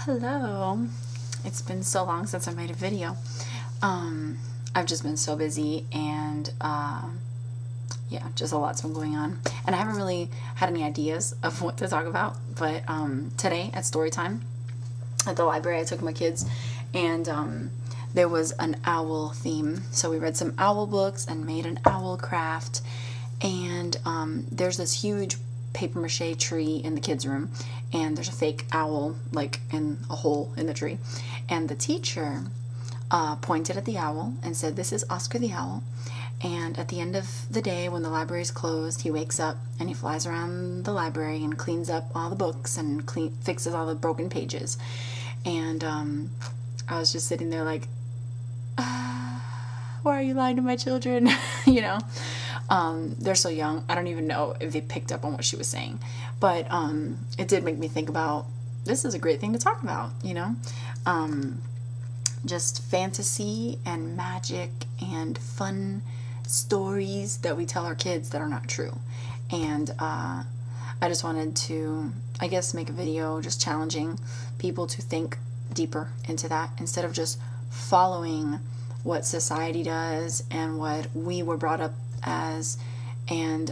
Hello. It's been so long since I made a video. I've just been so busy and yeah, just a lot's been going on. And I haven't really had any ideas of what to talk about. But today at storytime at the library, I took my kids and there was an owl theme. So we read some owl books and made an owl craft. And there's this huge paper mache tree in the kids' room, and there's a fake owl like in a hole in the tree, and the teacher pointed at the owl and said, "This is Oscar the owl." And at the end of the day, when the library is closed, he wakes up and he flies around the library and cleans up all the books and fixes all the broken pages. And I was just sitting there like, why are you lying to my children? you know They're so young. I don't even know if they picked up on what she was saying, but it did make me think about, this is a great thing to talk about, just fantasy and magic and fun stories that we tell our kids that are not true. And I just wanted to, I guess, make a video just challenging people to think deeper into that instead of just following what society does and what we were brought up as, and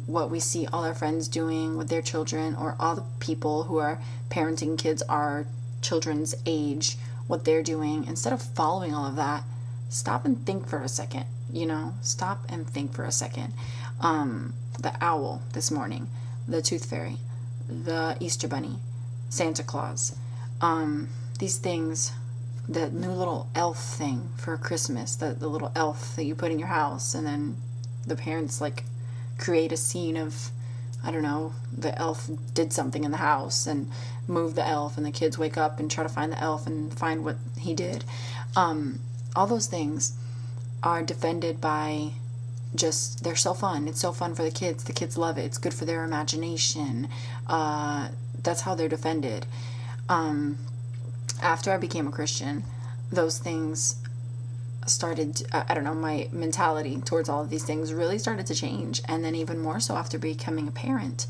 what we see all our friends doing with their children, or all the people who are parenting kids our children's age, what they're doing. Instead of following all of that, stop and think for a second. Stop and think for a second. The owl this morning, the tooth fairy, the Easter bunny, Santa Claus, these things, the new little elf thing for Christmas, the little elf that you put in your house, and then the parents like create a scene of, I don't know, the elf did something in the house and move the elf, and the kids wake up and try to find the elf and find what he did. All those things are defended by just, they're so fun. It's so fun for the kids. The kids love it. It's good for their imagination. That's how they're defended. After I became a Christian, those things started, I don't know, my mentality towards all of these things really started to change. And then even more so after becoming a parent.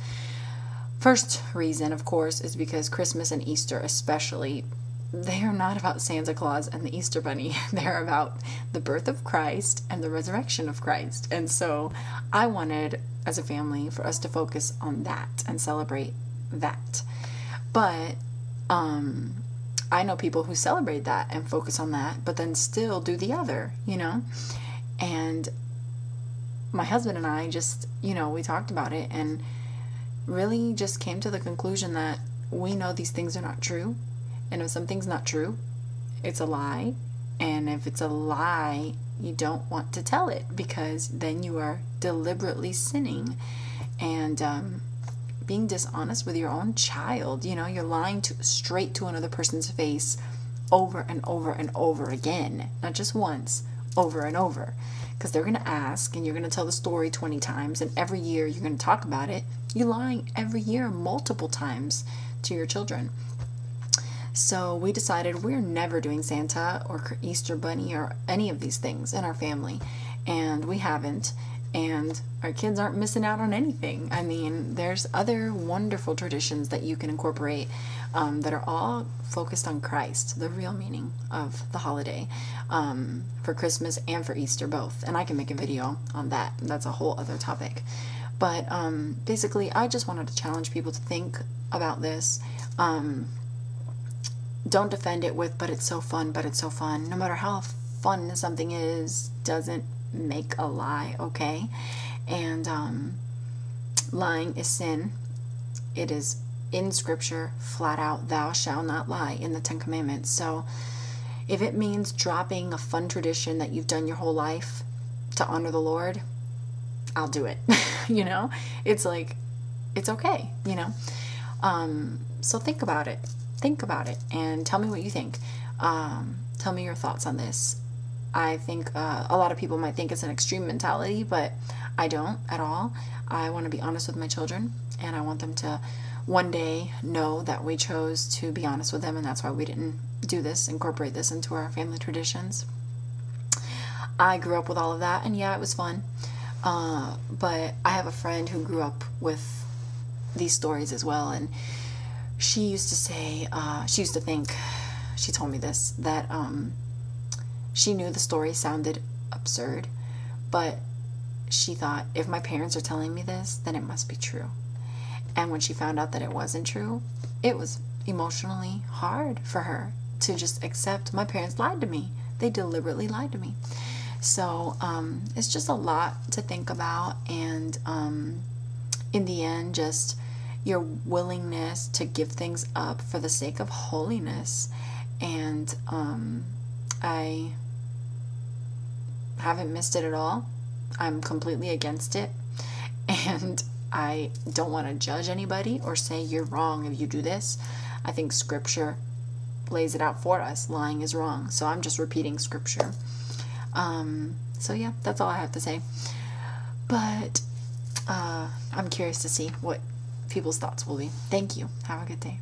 First reason, of course, is because Christmas and Easter especially, they are not about Santa Claus and the Easter bunny. They're about the birth of Christ and the resurrection of Christ. And so I wanted, as a family, for us to focus on that and celebrate that. But I know people who celebrate that and focus on that, but then still do the other, And my husband and I just, we talked about it and really just came to the conclusion that we know these things are not true. And if something's not true, it's a lie. And if it's a lie, you don't want to tell it, because then you are deliberately sinning and being dishonest with your own child. You're lying straight to another person's face over and over and over again, not just once, over and over, because they're going to ask, and you're going to tell the story 20 times, and every year you're going to talk about it. You're lying every year multiple times to your children. So we decided we're never doing Santa or Easter bunny or any of these things in our family, and we haven't. And our kids aren't missing out on anything. I mean, there's other wonderful traditions that you can incorporate that are all focused on Christ, the real meaning of the holiday, for Christmas and for Easter both. And I can make a video on that. That's a whole other topic. But basically, I just wanted to challenge people to think about this. Don't defend it with, but it's so fun, but it's so fun. No matter how fun something is, doesn't make a lie, okay? And lying is sin. It is in Scripture, flat out, thou shalt not lie, in the 10 Commandments. So if it means dropping a fun tradition that you've done your whole life to honor the Lord, I'll do it. It's like, it's okay, so think about it. Think about it and tell me what you think. Tell me your thoughts on this. I think a lot of people might think it's an extreme mentality, but I don't at all. I want to be honest with my children, and I want them to one day know that we chose to be honest with them, and that's why we didn't do this, incorporate this into our family traditions. I grew up with all of that, and yeah, it was fun. But I have a friend who grew up with these stories as well, and she used to say, she used to think, she told me this, that she knew the story sounded absurd, but she thought, if my parents are telling me this, then it must be true. And when she found out that it wasn't true, it was emotionally hard for her to just accept my parents lied to me. They deliberately lied to me. So it's just a lot to think about. And in the end, just your willingness to give things up for the sake of holiness. And I haven't missed it at all. I'm completely against it. And I don't want to judge anybody or say you're wrong if you do this. I think scripture lays it out for us. Lying is wrong. So I'm just repeating scripture. So yeah, that's all I have to say. But I'm curious to see what people's thoughts will be. Thank you. Have a good day.